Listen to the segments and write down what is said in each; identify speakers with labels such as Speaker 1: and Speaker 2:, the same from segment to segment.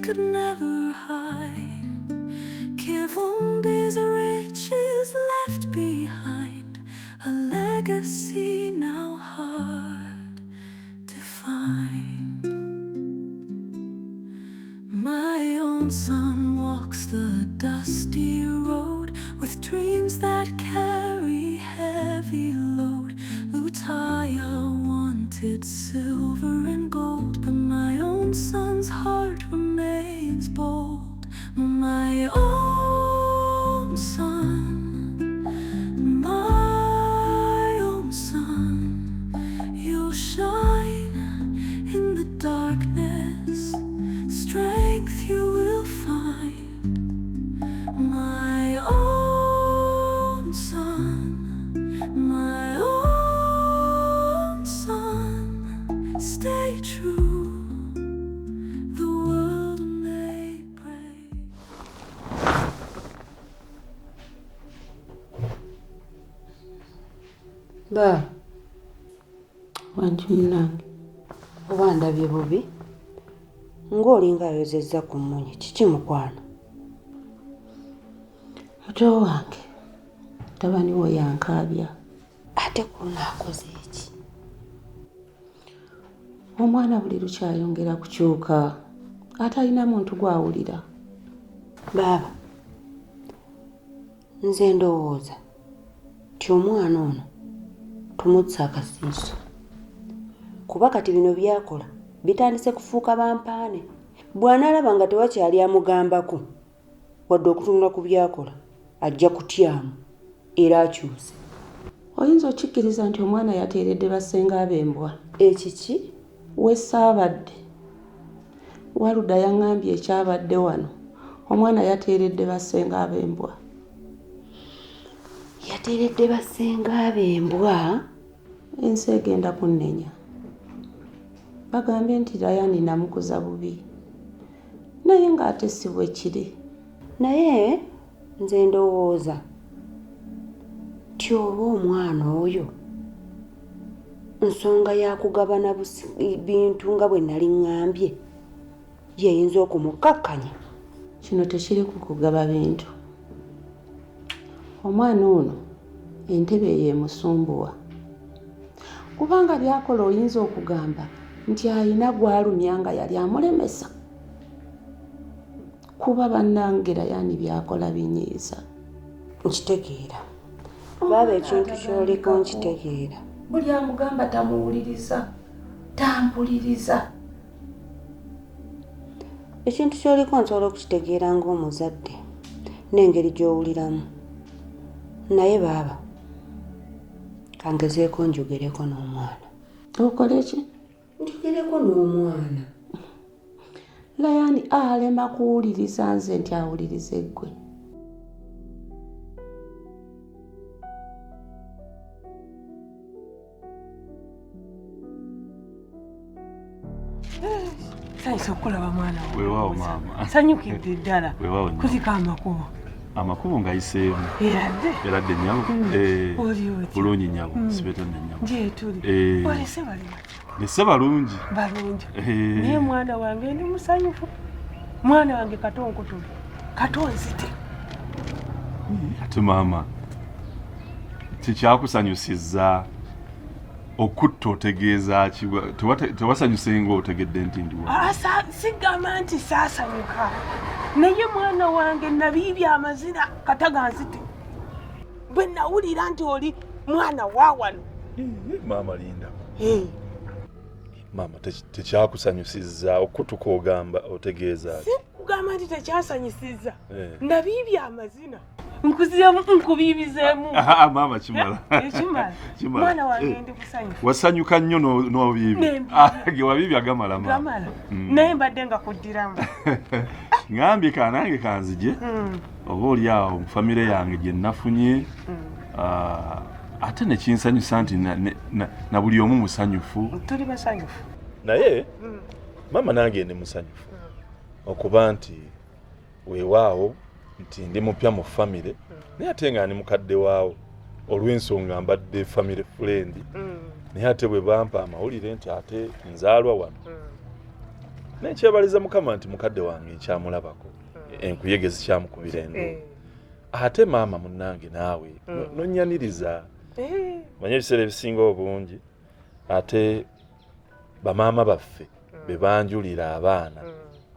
Speaker 1: could never hide. Kivumbi's riches left behind, a legacy now hard to find. My own son walks the dusty road with dreams that carry heavy load. Lutaya wanted silver and gold, but my own son's heart remains bold. My own son, my own son, you'll shine in the darkness, strength you will find. My own son, my own son, stay true, the world may break.
Speaker 2: Ba wantu munange oba ndabye bubi ng'olinga ayozezza ku mmunye kiki mukwana? Muto wange tabani wo yankaabya ate kuna akoze eki? Omwana buli lukyayongera kukyuka atalina muntu gwawulira. Baaba nze ndowooza ti omwana ono tumutsa akasiiso, kuba kati bino byakola bitandise kufuuka bampaane. Bw'anaalaba nga tewakyali amugambako wadde okutunula ku byakola ajja kutyamu era akyuse. Oyinza okikkiriza nti omwana yateeredde bassenga ab'embwa? Ekiki? We saabadde Waluda yaŋŋambye ekyabadde wano. Omwana yateeredde bassenga ab'embwa. Yateeredde bassenga ab'embwa? Ensi egenda kunnenya. Bagambe nti Rayani namukuza bubi, naye ng'ate si bwe kiri. Naye nze ndowooza ti oba omwana oyo nsonga yakugabana bintu nga bwe nali ŋŋambye yeyinza okumukakkanya. Kino tekiri ku kugaba bintu. Omwana ono entebe yemusumbuwa, kubanga byakola oyinza okugamba nti alina gwalumya nga yali amulemesa. Kuba bannange Rayani byakola binyiiza. Nkitegeera baaba, ekintu kyoliko nkitegeera. Buli amugamba tamuwuliriza, tampuliriza. Ekintu kyoliko nsobola okukitegeera ng'omuzadde n'engeri gy'owuliramu. Naye baaba kangezeeko njogereko n'omwana. Okole ki? Njogereko n'omwana. Rayani alema kuwuliriza nze nti awulirize ggwe.
Speaker 3: Sanyusa okulaba mwana wange.
Speaker 4: Weewaawo maama.
Speaker 3: Sanyukidde ddala.
Speaker 4: Weewaawo nnyo.
Speaker 3: Kuzika amakubo.
Speaker 4: Amakubo ngayiseemu. Eradde nnyabo. Bulungi nnyabo. Sibetadde nnyabo.
Speaker 3: Nje tuli. Olese bali bati.
Speaker 4: Nesse balungi.
Speaker 3: Balungi. Naye mwana wange ndi musanyufu. Mwana wange katonkotole. Katonzite.
Speaker 4: Ate maama tikyakusanyusizza okutta otegeeza ki? Tewasanyuse ng'otegedde nti ndi wa?
Speaker 3: Sigamba nti saasanyuka, naye mwana wange nabiibya amazina kataganzite bwe nawulira nti oli mwana wa wano.
Speaker 4: Maama Linda, maama tekyakusanyusizza okutuka ogamba otegeeza ki?
Speaker 3: Kugamba nti tekyasanyusizza, nabiibya amazina nkubiibizeemu.
Speaker 4: Maama kimala.
Speaker 3: Kimala. Mwana wange ndi kusanyufu.
Speaker 4: Wasanyuka nnyo n'obiibya. Ge wabiibya gamala maama.
Speaker 3: Gamala. Naye mbadde nga kuddiramu.
Speaker 4: Ngambye kanange kanzije oba oli awo mu famire yange gye nafunye, ate ne kinsanyusa nti na buli omu musanyufu.
Speaker 3: Tuli basanyufu.
Speaker 4: Naye maama nange ndi musanyufu okuba nti weewaawo nti ndi mupya mu famire, naye ate nga ndi mukadde waawo olw'ensonga mbadde famire friend. Naye ate bwe bampa amawulire nti ate nzaalwa wano, nekyebaliza mukama nti mukadde wange nkyamulabako enkuyege zikyamukubira endo ate maama munnange naawe nonnyaniriza manye ebiseera ebisinga obungi ate bamaama baffe be banjulira abaana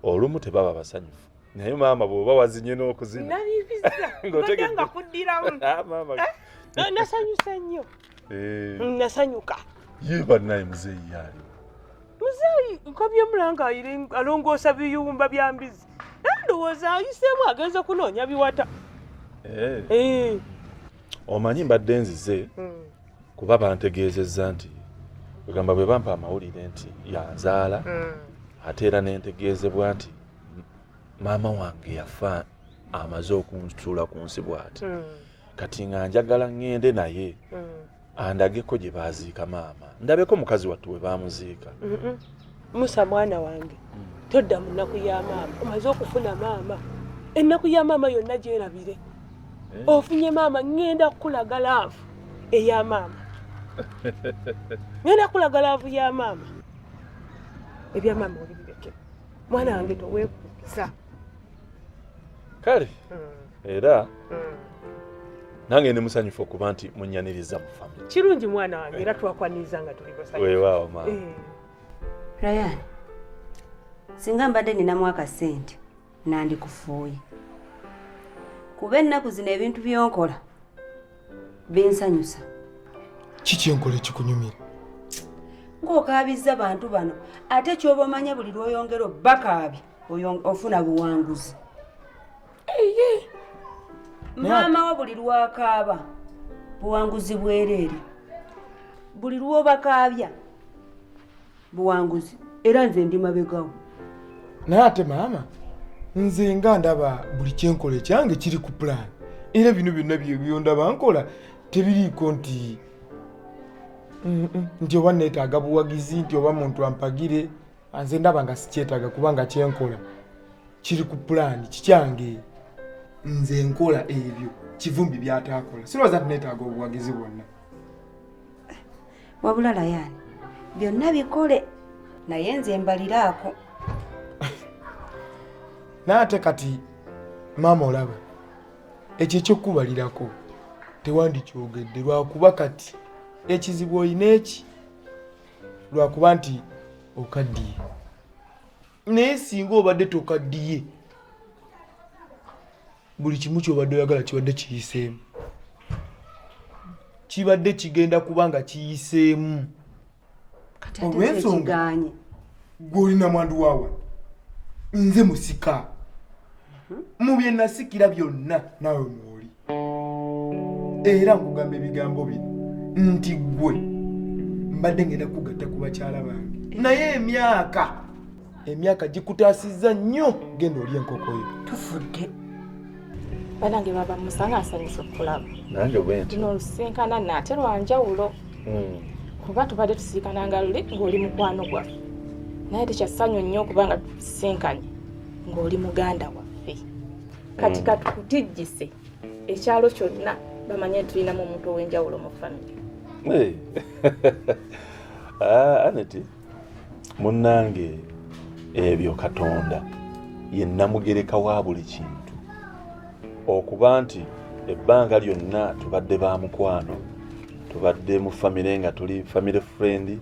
Speaker 4: olumu tebaba basanyufu naye maama bw'oba wazinye n'okuzina
Speaker 3: nga kuddiramu nasanyusa nnyo nasanyuka
Speaker 4: ye bannaye muzeeyi yaaliwo
Speaker 3: muzeeyi nkobye mulanga alongoosa biyumba bya mbizi ndowooza ayiseemu agenza kunoonya biwata
Speaker 4: omanyi mbadde nzize kuba bantegeezezza nti egamba bwe bampa amawulire nti yanzaala ate era nentegeezebwa nti maama wange yafa amaze okunsuula ku nsi bw'ati kati nga njagala ŋŋende naye andageko gye baaziika maama ndabeko mukazi wattu we baamuziika.
Speaker 3: Musa mwana wange todda mu nnaku ya maama omaze okufuna maama ennaku ya maama yonna gyerabire ofunye maama ŋŋenda kukulaga laavu eya maama ŋŋenda kukulaga laavu ya maama ebya maama olibireke mwana wange toweekuukiza
Speaker 4: kale era nange ndi musanyufu okuba nti munnyaniriza mu famire
Speaker 3: kirungi mwana wange era twakwaniriza nga tuli basanyufu
Speaker 4: weewaawo maama
Speaker 2: Ryan, singa mbadde ninamu akasente nandikufuuye kuba ennaku zino ebintu byonkola binsanyusa.
Speaker 5: Kiki enkola ekikunyumira?
Speaker 2: Ng'okaabizza bantu bano ate ky'oba omanya buli lw'oyongera obbakaabye ofuna buwanguzi. Maama wa buli lwakaaba buwanguzi bwereere buli lw'obakaabya buwanguzi era nze ndi mabegawo.
Speaker 5: Naye ate maama nze nga ndaba buli kyenkola ekyange kiri ku plan era bino byonna byondaba nkola tebiriiko nti oba neetaaga buwagizi nti oba muntu ampagire nze ndaba nga sikyetaaga kubanga kyenkola kiri ku plan kikyange nze nkola ebyo kivumbi byataakola sirowooza nti neetaaga obuwagizi bwonna.
Speaker 2: Wabula Ryan byonna bikole naye nze mbaliraako.
Speaker 5: Naate kati maama olaba ekyo ekyokubalirako tewandikyogedde lwakuba kati ekizibu olina eki lwakuba nti okaddiye naye singa obadde tokaddiye buli kimu kyobadde oyagala kibadde kiyiseemu kibadde kigenda kubanga kiyiseemu olw'ensonga gw'olina mwandu waawa nze musika mu bye nasikira byonna nawe mwoli era nkugamba ebigambo bino nti gwe mbadde ngenda kugatta ku bakyala bange naye emyaka gikutaasizza nnyo genda oli enkokoyo
Speaker 2: tufudde.
Speaker 6: Banange baba musanga asanyusa okulaba
Speaker 4: nange bwenti
Speaker 6: luno olusinkana nate lwanjawulo kuba tubadde tusiikananga luli ng'oli mukwano gwaffe naye tekyassanyu nnyo okubanga tusinkanye ng'oli muganda waffe kati katukutijjise ekyalo kyonna bamanye tulinamu omuntu ow'enjawulo mu famire.
Speaker 4: Aneti munnange ebyo Katonda ye namugereka wa buli kintu okuba nti ebbanga lyonna tubadde ba mukwano tubadde mu famire nga tuli family friend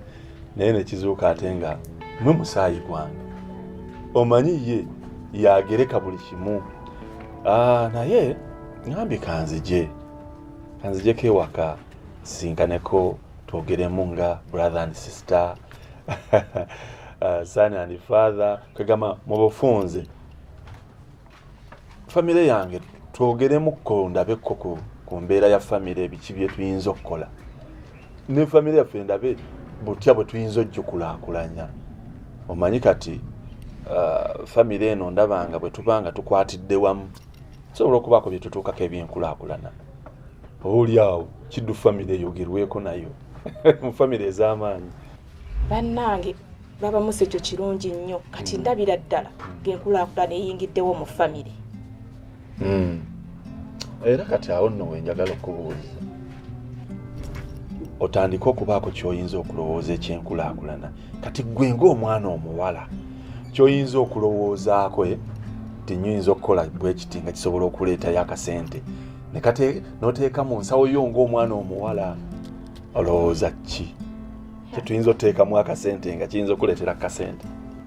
Speaker 4: naye nekizuuka ate nga mwe musaayi gwange omanyi ye yagereka buli kimu. Naye ngambi kanzijeko ewaka sinkaneko twogeremu nga brother and sister son and father kagama mu bufunze famire yange twogeremukko ndabekko ku mbeera ya famire ebiki bye tuyinza okukola ne famire yaffe ndabe butya bwe tuyinza ojjukulaakulanya. Omanyi kati famire eno ndabanga bwe tubanga tukwatidde wamu sobola okubaako bye tutuukako ebyenkulaakulana. Oli awo kiddu famire eyogerweko nayo mu famire ez'amaanyi.
Speaker 6: Bannange baba musa ekyo kirungi nnyo kati ndabira ddala ng'enkulaakulana eyingiddewo mu famire.
Speaker 4: Era kati awo nno wenjagala okubuuliza otandika okubaako ky'oyinza okulowooza ekyenkulaakulana kati gwe ng'omwana omuwala kyoyinza okulowoozaako nti nnyinza okukola bwe kiti nga kisobola okuleetayo akasente n'oteeka mu nsawo yo ng'omwana omuwala olowooza ki kyetuyinza oteekamu akasente nga kiyinza okuleetera akasente?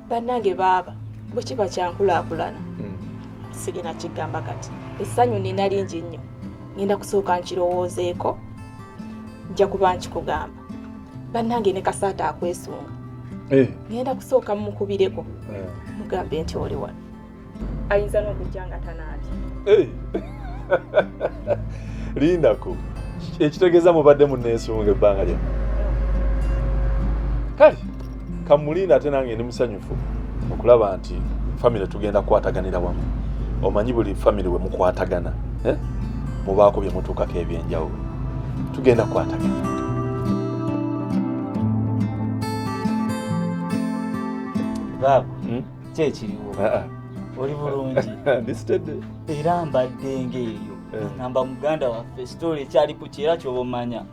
Speaker 6: Bannange baaba bwe kiba kyankulaakulana sigina kigamba kati essanyu nina lingi nnyo ngenda kusooka nkirowoozeeko nja kuba nkikugamba. Bannange ne Kasaata akwesunga ngenda kusooka mumukubireko mugambe nti oli wano ayinza n'okujja nga tanaabye.
Speaker 4: Lindako ekitegeeza mubadde munneesunga ebbanga lyonna. Kale kamulinda ate nange ndi musanyufu okulaba nti famire tugenda kukwataganira wamu. Omanyi buli famire we mukwatagana mubaako bye mutuukako ebyenjawulo. Tugenda kukwatagana.
Speaker 7: Baba kyekiriwo oli bulungi
Speaker 4: ndisitedde
Speaker 7: era mbadde ng'eyo ngamba muganda waffe sitole ekyali ku kyera ky'obomanya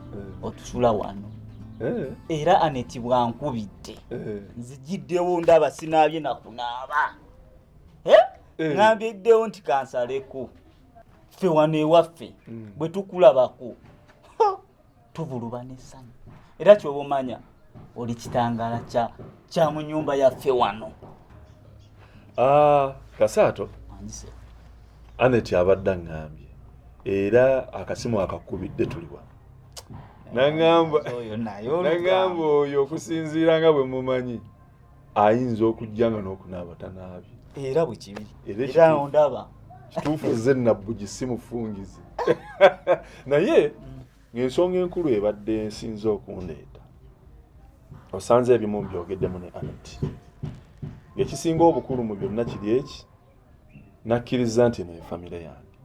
Speaker 7: otusula wano era Aneti bwankubidde nzijiddewo ndaba sinaabye nakunaaba ngambiddewo nti kansaleko ffe wano ewaffe bwe tukulabako tubuluba n'essanyu era ky'obomanya oli kitangala kya mu nnyumba yaffe wano.
Speaker 4: Kasaato Aneti abadde aŋŋambye era akasimu akakubidde tuliwa naŋŋamba oyo okusinziira nga bwe mumanyi ayinza okujja nga n'okunaaba tanaabye
Speaker 7: era bwe kibiri era ondaba
Speaker 4: kituufu ze nabbu gisimufungizi naye ng'ensonga enkulu ebadde nsinza okundeeta osanze ebimu mbyogeddemu ne Aneti ekisinga obukulu mu byonna kiri eki nakkiriza nti eno efamire yange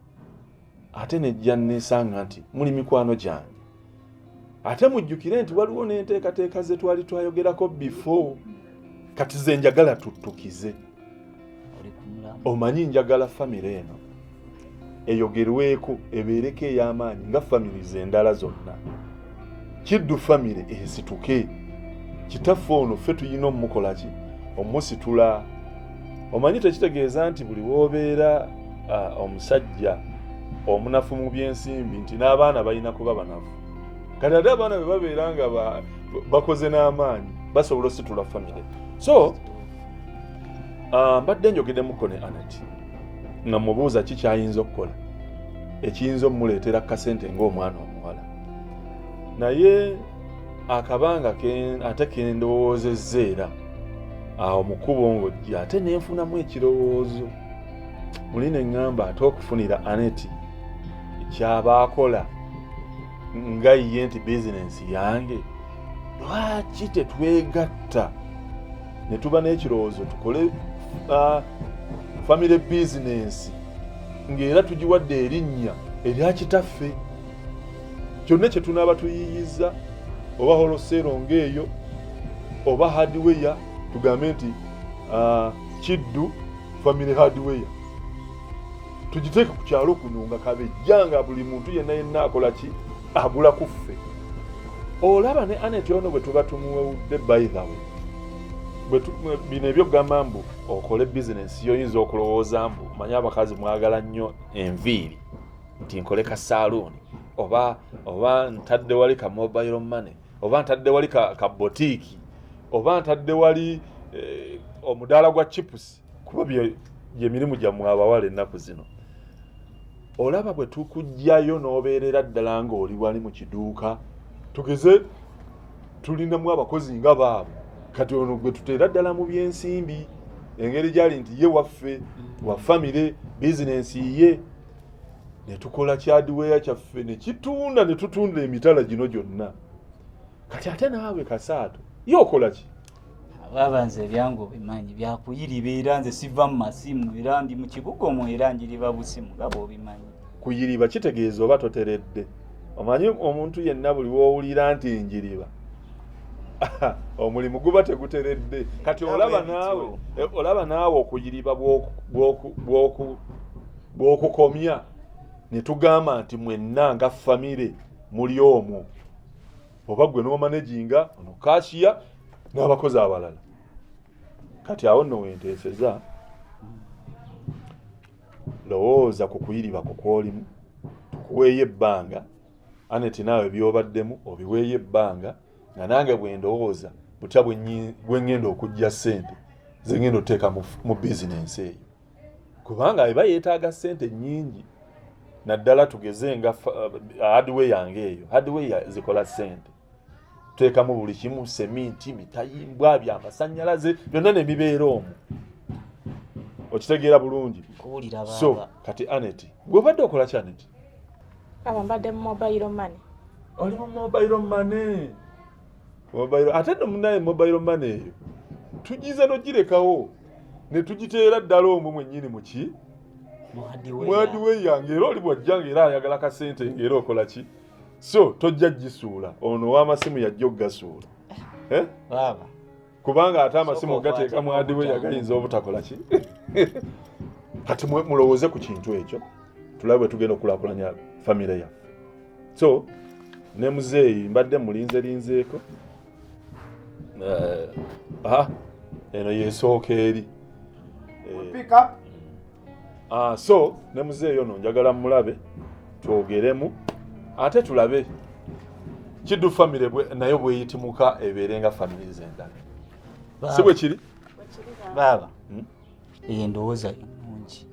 Speaker 4: ate nejja nneesanga nti muli mikwano gyange ate mujjukire nti waliwo n'enteekateeka ze twali twayogerako before kati ze njagala tuttukize. Omanyi njagala famire eno eyogerweko ebeereko ey'amaanyi nga famire endala zonna. Kiddu famire esituke kitaffe ono ffe tuyina omukola ki omusitula. Omanyi tekitegeeza nti buli w'obeera omusajja omunafu mu byensimbi nti n'abaana balina kuba banafu. Kati ate abaana bwe babeera nga bakoze n'amaanyi basobola ositula famire. So mbadde njogeddemukko ne Aneti nga mubuuza ki kyayinza okukola ekiyinza omumuleetera kasente ng'omwana omuwala. Naye akabanga ate kendowoozezza era awo mukubo ng'ojja ate nenfunamu ekirowoozo muli ne ŋŋamba ate okufunira Aneti kyabaakola nga ye nti bizinensi yange lwaki tetwegatta ne tuba n'ekirowoozo tukole family business ng'era tugiwadde erinnya erya kitaffe. Kyonna kye tunaaba tuyiyiza oba holosero ng'eyo oba hardware tugambe nti Kiddu family hardware tugiteeke ku kyalo kuno nga kabejjanga buli muntu yenna akola ki agula ku ffe. Olaba ne Aneti ono bwe tuba tumuwewudde by the way bino ebyokugamba mbu okole bizinensi yoyinza okulowooza mbu manyi abakazi mwagala nnyo enviiri nti nkole ka saluuni oba ntadde wali ka mobile money oba ntadde wali ka botiiki oba ntadde wali omudaala gwa chipusi kuba bye mirimu gyammwe abawala ennaku zino. Olaba bwe tukujjayo n'obeerera ddala ng'oli wali mu kiduuka tugeze tulinamu abakozi nga baabo kati ono gwe tuteera ddala mu byensimbi engeri gyali nti ye waffe wa famire bizinensi ye ne tukola kyadiweya kyaffe ne kitunda ne tutunda emitala gino gyonna. Kati ate naawe Kasaato ye okola ki?
Speaker 7: Baba nze ebyangu bimanyi byakuyiriba era nze siva mu masimu era ndi mu kibuga omwo era njiriba busimu nga bw'obimanyi.
Speaker 4: Kuyiriba kitegeeza oba toteredde. Omanyi omuntu yenna buli w'owulira nti njiriba omulimu guba teguteredde. Kati olaba naawe okuyiriba bw'okukomya ne tugamba nti mwenna nga famire muli omwo oba gwe n'omanaginga ono kashiya n'abakozi abalala kati awo nno wenteeseza lowooza ku kuyiribako kw'olimu tukuweeyo ebbanga Aneti naawe byobaddemu obiweeyo ebbanga nga nange bwe ndowooza butya bwe ngenda okujja ssente ze ngenda oteeka mu bizinensi eyo kubanga eba yeetaaga ssente nnyingi naddala tugeze nga hardware yange eyo hardware zikola ssente tuteekamu buli kimu seminti mitayimbwa byamasannyalaze byonna ne bibeera omwo okitegeera bulungi so kati Aneti gw'obadde okola ki Aneti?
Speaker 6: Baba mbadde mu mobile money.
Speaker 4: Oli mu mobile money. Ate no munaye mobile money eyo tugize nogirekawo ne tugiteera ddala omwo mwennyini muki mwadiwe yange era oli bwajjanga era ayagala ka ssente ng'era okola ki so tojja gisuula ono w'amasimu yajja okugasuula
Speaker 7: baba
Speaker 4: kubanga ate amasimu gateeka mwadiwe yagayinza obutakola ki kati mulowooze ku kintu ekyo tulabe tugenda okulaakulanya famire yaffe so ne muzeeyi mbadde mulinzeeko eno yesooka eri so ne muzeeyi ono njagala mulabe twogeremu ate tulabe kiddu famire nayo bweyitimuka ebeerenga famire z'endala si bwe kiri
Speaker 7: baba endowooza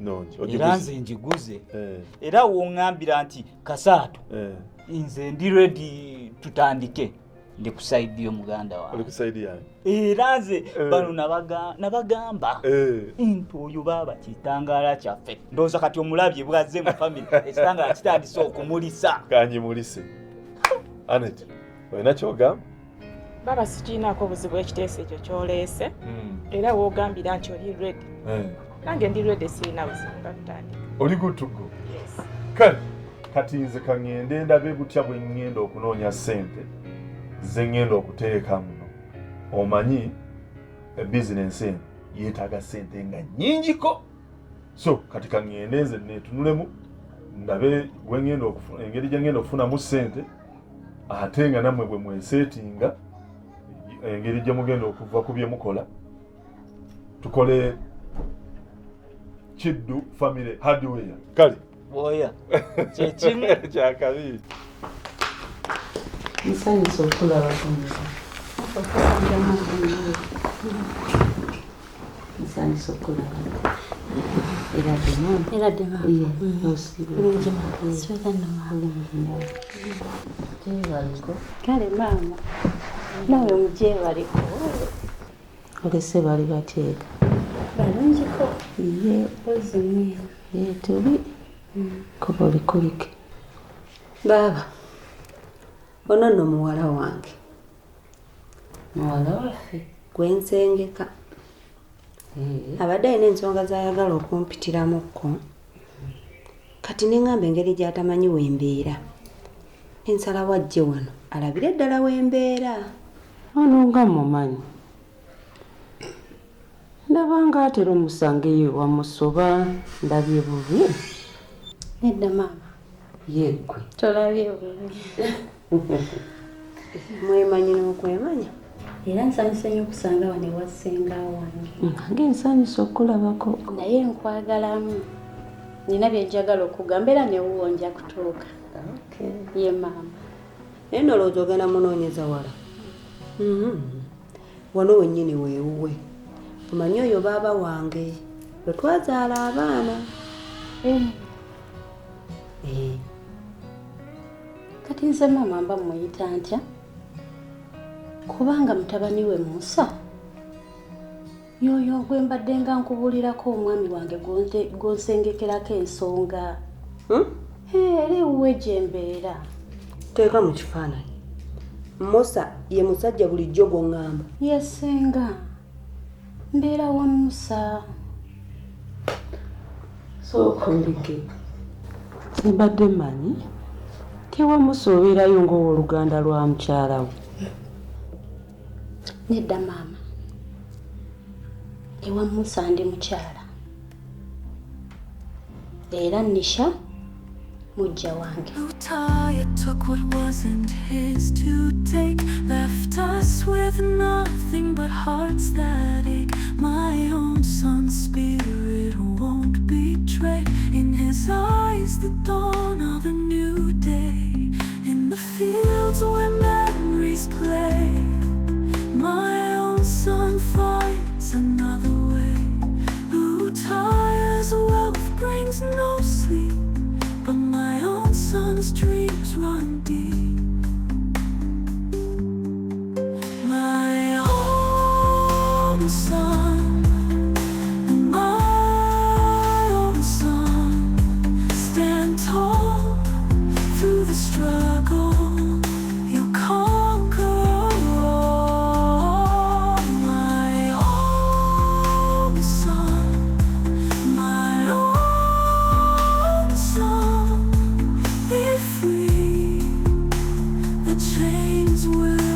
Speaker 7: nungi era nze njiguze era woŋŋambira nti Kasaato nze ndi ready tutandike ndi ku saidi y'omuganda wange era nze bano nabagamba nti oyo baba kitangaala kyaffe ndowooza kati omulabye bwazze mu famire ekitangaala kitandise okumulisa
Speaker 4: kanyimulise Aneti olina kyogamba
Speaker 6: baba sikiinaako obuzibu ekiteeso ekyo kyoleese era woogambira nti oli ready nange ndi ready sirina buzibu batutandika
Speaker 4: oli gutugo kale kati nze kaŋŋende ndabe butya bwe ŋŋenda okunoonya ssente ze ŋŋenda okuteeka muno omanyi ebizinensi eno yeetaaga ssente nga nnyingiko so kati kaŋŋende nze neetunulemu ndabe engeri gye ŋŋenda okufunamu ssente ate nga nammwe bwe mweseetinga engeri gye mugenda okuva ku bye mukola tukole kiddu famire hardware kale
Speaker 7: boya kyekimu
Speaker 4: kyakabi
Speaker 2: nsanyusa okulaba nsanyusa okulaba
Speaker 8: kale maama nawe mugyebaliko
Speaker 2: olese bali bateeka
Speaker 8: balungiko ozimwe
Speaker 2: tuli kuba olikulike baaba ono nno muwala wange
Speaker 8: muwala waffe
Speaker 2: gwensengeka abadde alina ensonga z'ayagala okumpitiramukko kati neŋŋamba engeri gy'atamanyi wembeera ensala wajje wano alabire ddala wembeera ono nga mumanyi ndabanga atera omusangeyo wamusoba ndabye bubi
Speaker 8: nedda maama
Speaker 2: yeggwe
Speaker 8: tolabye bubi
Speaker 2: mwemanyi n'okwemanya
Speaker 8: era nsanyusa nnyo okusanga wano ewassenga wange
Speaker 2: nange nsanyusa okulabako
Speaker 8: naye nkwagalamu nina byenjagala okugamba era newuwo nja kutuuka ye maama
Speaker 2: naye nolowooza ogenda munoonyeza wala wano wennyini weewuwe omanyi oyo baaba wange lwe twazaala abaana
Speaker 8: kati nze maama mba muyita ntya kubanga mutabani we Musa yoyo gwe mbadde nga nkubulirako omwami wange gonsengekerako ensonga eri wuwe gye mbeera
Speaker 2: teeka mu kifaananyi Musa ye musajja bulijjo gw'oŋŋamba
Speaker 8: yesenga mbeera wa Musa
Speaker 2: sookoleke mbadde mmanyi tewamusooberayo ng'owooluganda lwa mukyala we
Speaker 8: nedda maama ewa Musa ndi mukyala era Nisha mujja wange.
Speaker 1: Who tired took what wasn't his to take, left us with nothing but hearts that ache. My own son's spirit won't betray. In his eyes the dawn of a new day. In the fields where memories play, my own son finds another way. Who tires wealth brings no sleep, but my own son's dreams run deep. My own son, my own son, stand tall through the struggle. You'll conquer all. My own son, my own son, be free. The chains will